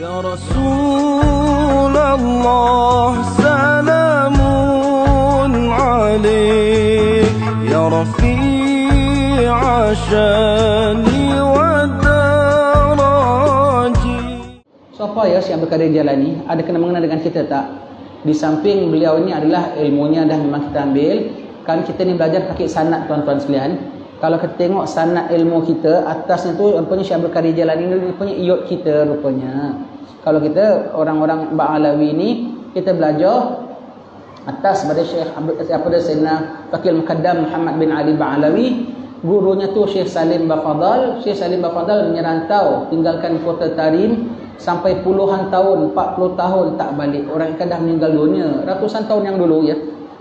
Ya Rasulullah salamun alaik ya Rafi'a syani wa daraji. Siapa ya Syekh Abdul Qadir Jalani? Ada kena mengena dengan kita tak? Di samping beliau ini adalah ilmunya dah memang kita ambil. Kan kita ni belajar pakai sanad tuan-tuan sekalian. Kalau kita tengok sanad ilmu kita, atasnya tu rupanya Syekh Abdul Qadir Jalani ni rupanya iot kita rupanya. Kalau kita orang-orang Ba'alawi ni, kita belajar atas pada Syekh Sayyidina Fakil Muqaddam Muhammad bin Ali Ba'alawi. Gurunya tu Syekh Salim Bafadal. Syekh Salim Bafadal menyerantau, tinggalkan kota Tarim sampai puluhan tahun, 40 tahun tak balik. Orang yang dah meninggal dunia ratusan tahun yang dulu ya.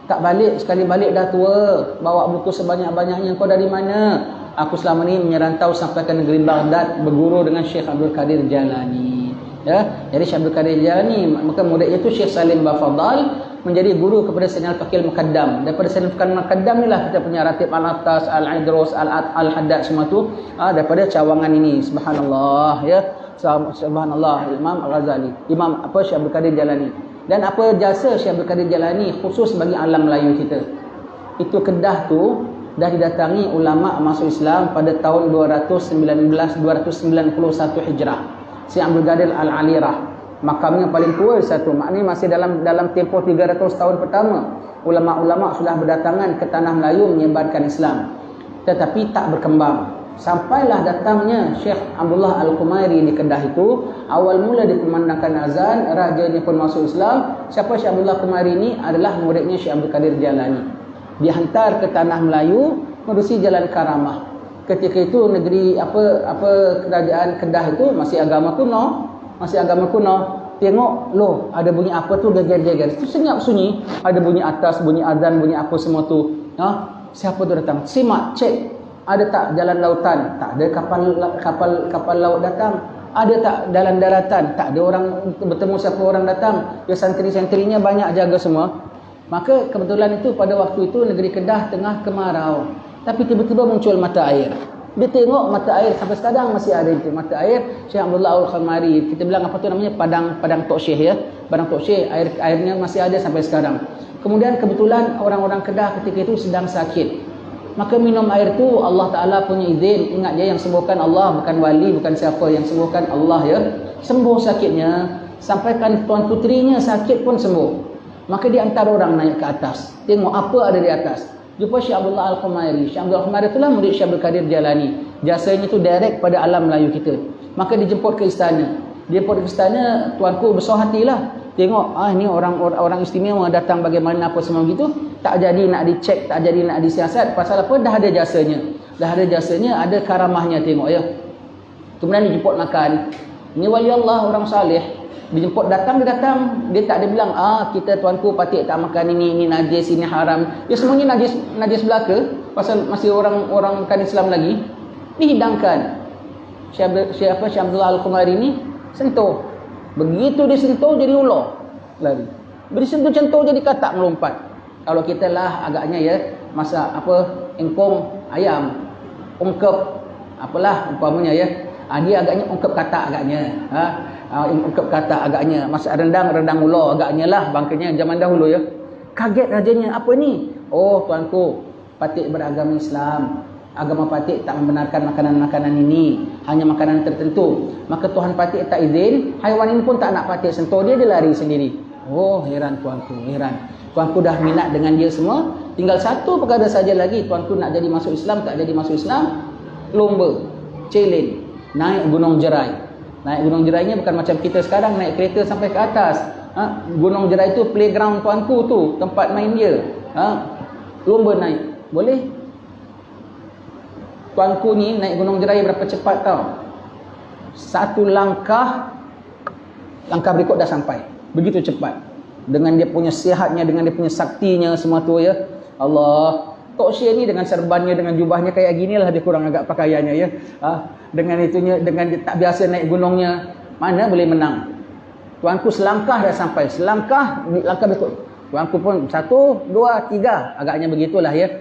Tak balik, sekali balik dah tua. Bawa buku sebanyak-banyaknya. Kau dari mana? Aku selama ni menyerantau sampai ke negeri Baghdad, berguru dengan Syekh Abdul Qadir Jalani. Ya, jadi Syekh Abdul Qadir Jalani, maka muridnya itu Syekh Salim Bafadal menjadi guru kepada Sayyidina Fakil Muqaddam. Daripada Sayyidina Fakil Muqaddam inilah kita punya Ratib Al-Atas, Al-Idrus, Al-Haddad semua tu daripada cawangan ini. Subhanallah ya. Subhanallah Imam Al-Ghazali, Imam Syekh Abdul Qadir Jalani. Dan apa jasa Syekh Abdul Qadir Jalani khusus bagi alam Melayu kita? Itu Kedah tu dah didatangi ulama masuk Islam pada tahun 291 Hijrah. Syekh Abdul Qadir Al-Alirah, makamnya paling tua satu. Maknanya masih dalam tempoh 300 tahun pertama ulama-ulama sudah berdatangan ke tanah Melayu menyebarkan Islam. Tetapi tak berkembang. Sampailah datangnya Syekh Abdullah Al-Qumairi di Kedah itu. Awal mula dikumandangkan azan, rajanya pun masuk Islam. Siapa Syekh Abdullah Al-Qumairi ini? Adalah muridnya Syekh Abdul Qadir Jalani. Dihantar ke tanah Melayu menerusi jalan Karamah. Ketika itu negeri kerajaan Kedah itu masih agama kuno. Tengok loh, ada bunyi apa tu geger-geger. Itu senyap sunyi, ada bunyi atas, bunyi azan, bunyi apa semua tu. Siapa tu datang? Simak, cek. Ada tak jalan lautan? Tak ada kapal laut datang. Ada tak jalan daratan? Tak ada orang bertemu siapa orang datang. Ya santri-santrinya banyak jaga semua. Maka kebetulan itu pada waktu itu negeri Kedah tengah kemarau. Tapi tiba-tiba muncul mata air. Dia tengok mata air sampai sekarang masih ada itu mata air Syekh Abdullah Al-Qumairi. Kita bilang apa tu namanya padang Tok Syekh ya. Padang Tok Syekh, airnya masih ada sampai sekarang. Kemudian kebetulan orang-orang Kedah ketika itu sedang sakit. Maka minum air tu Allah Ta'ala punya izin. Ingat dia yang sembuhkan Allah, bukan wali, bukan siapa. Yang sembuhkan Allah ya. Sembuh sakitnya. Sampaikan tuan putrinya sakit pun sembuh. Maka dia hantar orang naik ke atas. Tengok apa ada di atas. Jumpa Syekh Abdullah Al-Qumairi. Syekh Abdullah Al-Qumairi itulah murid Syekh Abdul Qadir Jalani. Jasanya tu direct pada alam Melayu kita. Maka dijemput ke istana. Dijemput ke istana, tuanku besar hatilah. Tengok, ni orang istimewa datang bagaimana apa semua gitu. Tak jadi nak dicek, tak jadi nak disiasat. Pasal apa? Dah ada jasanya. Ada karamahnya tengok ya. Kemudian dijemput makan. Ini wali Allah, orang salih. Dijemput datang, dia tak ada bilang, kita tuanku patut tak makan ini najis, ini haram. Ya semuanya najis belaka. Pasal masih orang bukan Islam lagi. Dihidangkan. Syekh Abdullah Al-Qumairi ni sentuh. Begitu dia sentuh jadi ular lari. Bersentuh centuh jadi katak melompat. Kalau kita lah agaknya ya masak engkong ayam, ungkep apalah umpamanya ya. Dia agaknya ungkep katak agaknya. Ungkep katak agaknya. Masak rendang ular agaknya lah bangkanya zaman dahulu ya. Kaget rajanya, apa ni? Oh tuanku, patut beragama Islam. Agama Patih tak membenarkan makanan-makanan ini, hanya makanan tertentu. Maka Tuhan Patih tak izin, haiwan ini pun tak nak Patih sentuh dia lari sendiri. Oh heran tuanku, heran. Tuanku dah minat dengan dia semua. Tinggal satu perkara saja lagi, tuanku nak jadi masuk Islam, tak jadi masuk Islam. Lomba, challenge, naik Gunung Jerai. Naik Gunung Jerainya bukan macam kita sekarang naik kereta sampai ke atas. Gunung Jerai tu playground tuanku tu, tempat main dia. Lomba naik, boleh? Tuanku ni naik Gunung Jerai berapa cepat tau? Satu langkah berikut dah sampai. Begitu cepat. Dengan dia punya sihatnya, dengan dia punya saktinya semua tu ya. Allah. Tok Syekh ni dengan serbannya, dengan jubahnya kayak gini lah dia kurang agak pakaiannya ya. Dengan itunya, dengan dia tak biasa naik gunungnya, mana boleh menang. Tuanku selangkah dah sampai. Langkah berikut. Tuanku pun 1, 2, 3. Agaknya begitulah ya.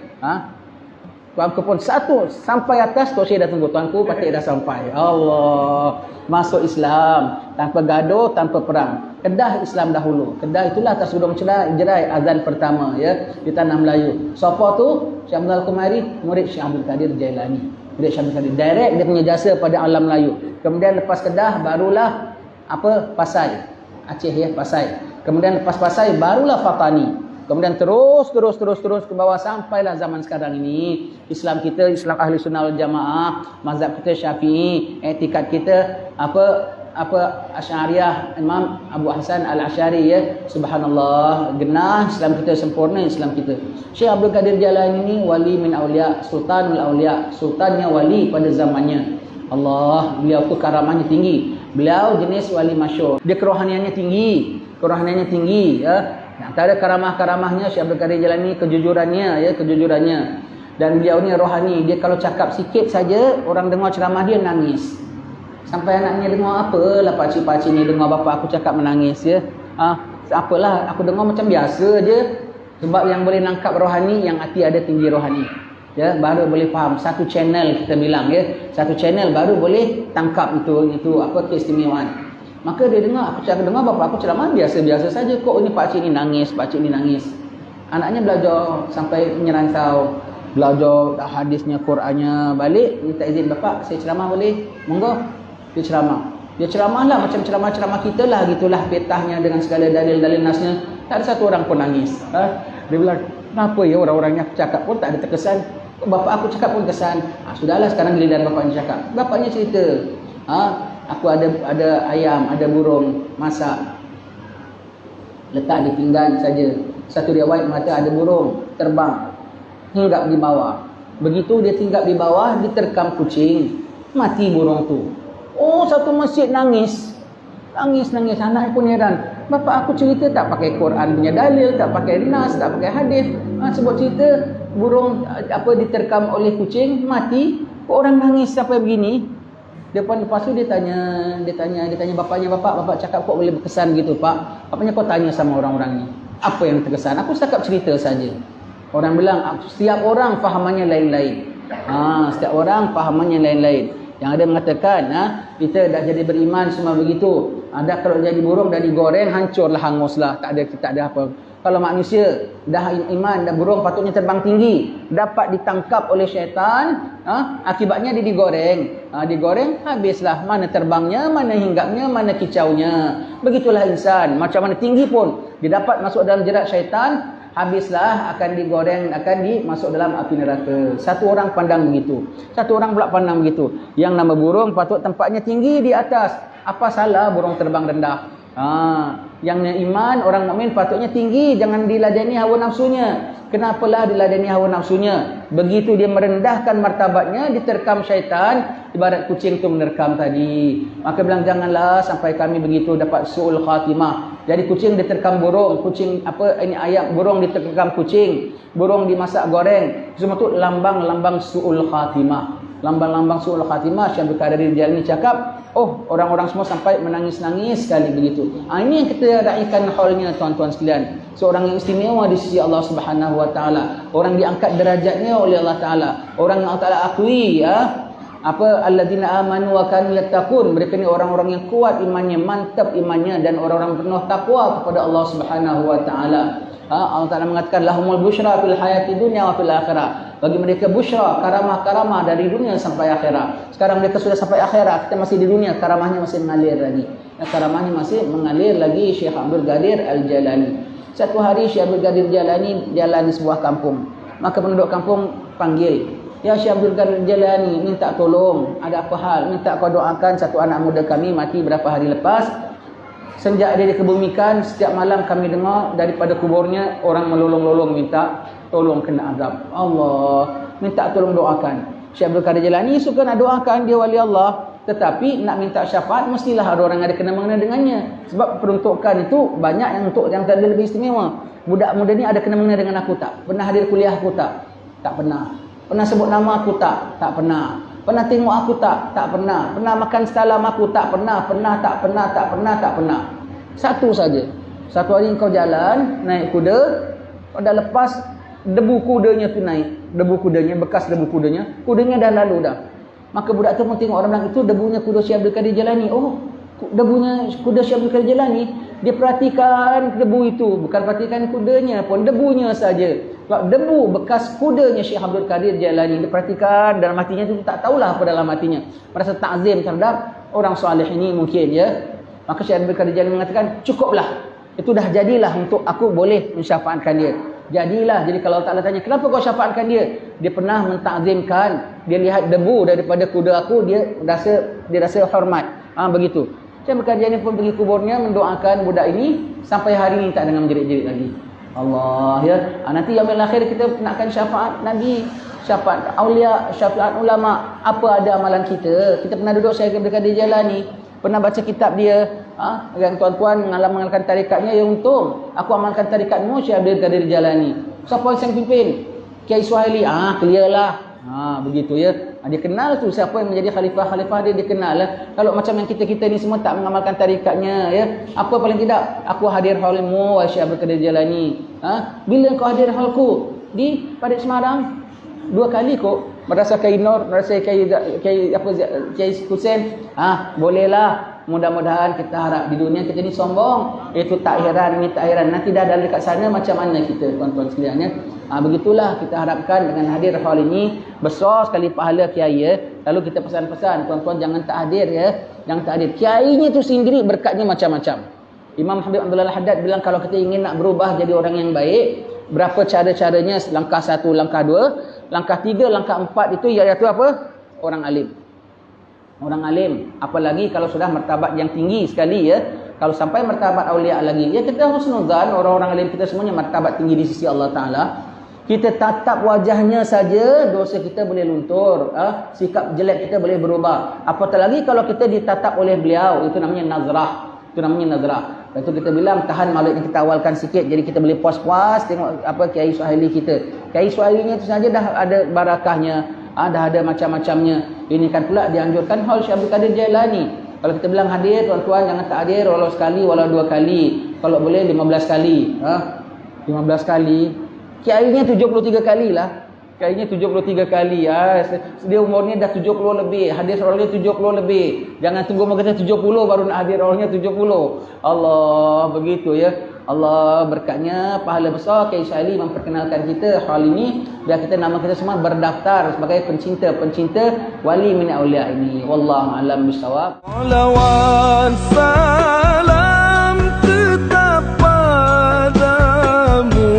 Tuanku pun satu sampai atas, Tok Syekh dah tunggu. Tuanku patik dah sampai. Allah, masuk Islam tanpa gaduh, tanpa perang. Kedah Islam dahulu. Kedah itulah atas gunung Jerai azan pertama ya di tanah Melayu. Siapa tu? Syekh Abdul Qumari, murid Syekh Abdul Qadir Jailani. Murid Syekh Abdul Qadir. Direct dia punya jasa pada alam Melayu. Kemudian lepas Kedah barulah Pasai. Aceh ya, Pasai. Kemudian lepas Pasai barulah Fatani. Kemudian terus ke bawah sampailah zaman sekarang ini. Islam kita, Islam Ahli Sunnah wal Jamaah, mazhab kita Syafi'i, etikad kita Asy'ariyah, Imam Abu Hasan Al-Asy'ari ya. Subhanallah, genah Islam kita, sempurna Islam kita. Syekh Abdul Qadir Jailani ini wali min auliya, sultanul auliya, sultannya wali pada zamannya. Allah, beliau tu karamahnya tinggi. Beliau jenis wali masyhur. Dia kerohaniannya tinggi ya. Antara karamah-karamahnya Syekh Abdul Qadir Jailani kejujurannya. Dan beliau ni rohani. Dia kalau cakap sikit saja, orang dengar ceramah dia nangis. Sampai anaknya dengar, apalah pakcik-pakcik ni dengar bapa aku cakap menangis ya. Apalah, aku dengar macam biasa je. Sebab yang boleh nangkap rohani, yang hati ada tinggi rohani. Ya, baru boleh faham. Satu channel kita bilang ya. Satu channel baru boleh tangkap itu keistimewaan. Maka dia dengar, aku dengar bapa aku ceramah biasa-biasa saja. Kok ini pakcik ni nangis. Anaknya belajar sampai menyerantau. Belajar hadisnya, Qurannya, balik minta izin bapa, saya ceramah boleh? Monggo. Dia ceramah lah macam ceramah-ceramah kita lah, gitulah petahnya dengan segala dalil-dalil nasnya. Tak ada satu orang pun nangis. Dia bilang, kenapa ya orang-orangnya cakap pun tak ada terkesan. Bapa aku cakap pun kesan. Sudahlah, sekarang giliran bapaknya cakap. Bapaknya cerita, aku ada ayam, ada burung masak, letak di pinggan saja. Satu riwayat mengatakan ada burung terbang hinggap di bawah. Begitu dia hinggap di bawah, diterkam kucing, mati burung tu. Satu masjid nangis. Anak pun heran. Bapak aku cerita tak pakai Quran punya dalil, tak pakai nas, tak pakai hadis. Sebut cerita burung diterkam oleh kucing, mati. Kok orang nangis sampai begini? Lepas tu dia tanya bapaknya, bapak cakap kok boleh berkesan gitu pak? Apanya kau tanya sama orang-orang ni? Apa yang terkesan? Aku cakap cerita saja. Orang bilang setiap orang fahamannya lain-lain. Setiap orang fahamannya lain-lain. Yang ada mengatakan kita dah jadi beriman semua begitu. Ada kalau jadi burung dah digoreng, hancurlah, hanguslah, tak ada apa. Kalau manusia dah iman, dah burung patutnya terbang tinggi, dapat ditangkap oleh syaitan, akibatnya dia digoreng. Digoreng, habislah. Mana terbangnya, mana hinggapnya, mana kicaunya. Begitulah insan. Macam mana tinggi pun, dia dapat masuk dalam jerat syaitan, habislah, akan digoreng, akan dimasuk dalam api neraka. Satu orang pandang begitu. Satu orang pula pandang begitu. Yang nama burung patut tempatnya tinggi di atas. Apa salah burung terbang rendah? Yang iman, orang mukmin patutnya tinggi, jangan diladeni hawa nafsunya. Kenapalah diladeni hawa nafsunya? Begitu dia merendahkan martabatnya, diterkam syaitan, ibarat kucing tu menerkam tadi. Maka bilang janganlah sampai kami begitu dapat su'ul khatimah. Jadi kucing diterkam burung, ayam, burung diterkam kucing, burung dimasak goreng. Semua tu lambang-lambang su'ul khatimah. Lambang-lambang su'ul khatimah. Syekh Abdul Qadir Jailani cakap, orang-orang semua sampai menangis-nangis sekali begitu. Ini yang kita raikan haulnya tuan-tuan sekalian. Seorang yang istimewa di sisi Allah Subhanahu wa taala. Orang diangkat derajatnya oleh Allah taala. Orang yang Allah taala akui alladzina amanu wa kanu yattaqun. Mereka ni orang-orang yang kuat imannya, mantap imannya, dan orang-orang penuh takwa kepada Allah Subhanahu wa taala. Allah Taala mengatakan lahumul busyra fil hayati dunya wa fil akhirah. Bagi mereka busyra, karamah-karamah dari dunia sampai akhirat. Sekarang mereka sudah sampai akhirat, kita masih di dunia, karamahnya masih mengalir lagi. Karamahnya masih mengalir lagi. Syekh Abdul Qadir Al-Jailani. Satu hari Syekh Abdul Qadir Jailani jalan di sebuah kampung. Maka penduduk kampung panggil, "Ya Syekh Abdul Qadir Jailani, minta tolong, ada apa hal? Minta kau doakan satu anak muda kami mati berapa hari lepas. Sejak dia dikebumikan, setiap malam kami dengar daripada kuburnya orang melolong-lolong minta tolong kena azab. Allah, minta tolong doakan." Syekh Abdul Qadir Jailani suka nak doakan, dia wali Allah. Tetapi nak minta syafaat, mestilah ada orang yang ada kena-mengena dengannya. Sebab peruntukan itu banyak yang untuk yang tak lebih istimewa. Budak muda ni ada kena-mengena dengan aku tak? Pernah hadir kuliah aku tak? Tak pernah. Pernah sebut nama aku tak? Tak pernah. Pernah tengok aku tak? Tak pernah. Pernah makan salam aku tak? Pernah. Tak pernah. Satu saja. Satu hari kau jalan, naik kuda, kau dah lepas debu kudanya tu naik. debu kudanya, bekas debu kudanya dah lalu dah. Maka budak tu pun tengok orang bilang itu debunya kuda Syekh Abdul Qadir Jalani. Oh, debunya kuda Syekh Abdul Qadir Jalani. Dia perhatikan debu itu, bukan perhatikan kudanya pun, debunya saja. Sebab debu bekas kudanya Syekh Abdul Qadir Jalani, dia perhatikan dalam hatinya tu, tak tahulah apa dalam hatinya. Merasa takzim terhadap orang soleh ini mungkin ya. Maka Syekh Abdul Qadir Jalani mengatakan, cukuplah. Itu dah jadilah untuk aku boleh mensyafaatkan dia. Jadilah. Jadi kalau Allah Ta'ala tanya, kenapa kau syafaatkan dia? Dia pernah mentakzimkan, dia lihat debu daripada kuda aku, dia rasa hormat. Begitu. Syekh Abdul Qadir pun pergi kuburnya, mendoakan budak ini sampai hari ini tak dengar menjerit-jerit lagi. Allah ya. Nanti yaumil akhir kita nakkan syafaat Nabi, syafaat aulia, syafaat ulama. Apa ada amalan kita? Kita pernah duduk Syekh Abdul Qadir Jalani, pernah baca kitab dia. Yang tuan-tuan mengamalkan tarikatnya, ya untung. Aku amalkan tarikatmu Syekh Abdul Qadir Jalani. Siapa yang pimpin? Kiai Suhaili. Clear lah. Begitu ya. Dia kenal tu siapa yang menjadi khalifah dia kenal lah. Kalau macam yang kita ni semua tak mengamalkan tarikatnya ya. Apa paling tidak aku hadir haulmu Syekh Abdul Qadir Jalani. Bila kau hadir haulku di Parit Semarang? 2 kali kok. Madrasah Kiai Nur, madrasah Kiai Husain. Bolehlah. Mudah-mudahan kita harap di dunia kita ni sombong. Itu tak heran, ini tak heran. Nanti dah ada dekat sana macam mana kita tuan-tuan sekalian ya. Begitulah kita harapkan dengan hadir haul ini besar sekali pahala kiai ya. Lalu kita pesan-pesan tuan-tuan jangan tak hadir ya. Jangan tak hadir. Kiainya tu sendiri berkatnya macam-macam. Imam Habib Abdullah Al-Haddad bilang kalau kita ingin nak berubah jadi orang yang baik, berapa cara-caranya? Langkah 1, langkah 2, langkah 3, langkah 4 itu iaitu apa? Orang alim. Orang alim, apalagi kalau sudah martabat yang tinggi sekali ya. Kalau sampai martabat aulia lagi, ya kita husnuzan orang-orang alim kita semuanya martabat tinggi di sisi Allah Taala. Kita tatap wajahnya saja, dosa kita boleh luntur, sikap jelek kita boleh berubah. Apatah lagi kalau kita ditatap oleh beliau, itu namanya nazrah. Itu namanya nazrah. Lepas itu kita bilang tahan maulid yang kita awalkan sikit, jadi kita boleh puas-puas tengok apa Kiai Suhaili kita. Kiai Suhailinya itu saja dah ada barakahnya, dah ada macam-macamnya. Ini kan pula dianjurkan haul Syekh Abdul Qadir Jailani. Kalau kita bilang hadir, tuan-tuan jangan tak hadir walau sekali, walau 2 kali. Kalau boleh 15 kali. 15 kali. Kiainya 73 kali lah. Kiainya 73 kali. Dia umurnya dah 70 lebih. Hadir haulnya 70 lebih. Jangan tunggu kita 70 baru nak hadir haulnya 70. Allah, begitu ya. Allah berkatnya pahala besar Kiai Syahili memperkenalkan kita hal ini, biar kita nama kita semua berdaftar sebagai pencinta wali min aulia ini. Wallahu a'lam bishawab. Salawat salam tetap padamu,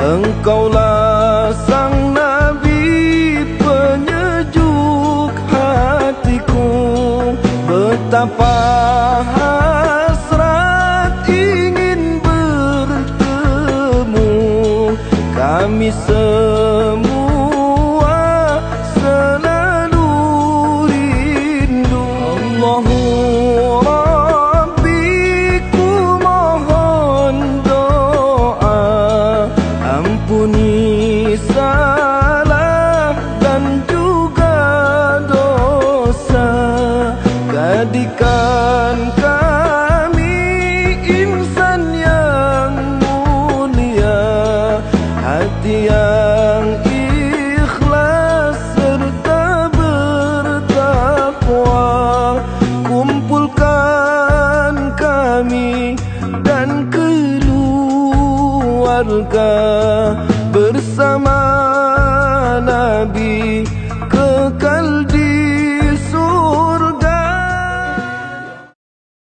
engkaulah sang Nabi penyejuk hatiku. Betapa kami semua selalu rindu. Allahu Rabbi, ku mohon doa, ampuni salah dan juga dosa. Jadikan kami insan yang mulia, hati yang ikhlas serta bertakwa. Kumpulkan kami dan keluarga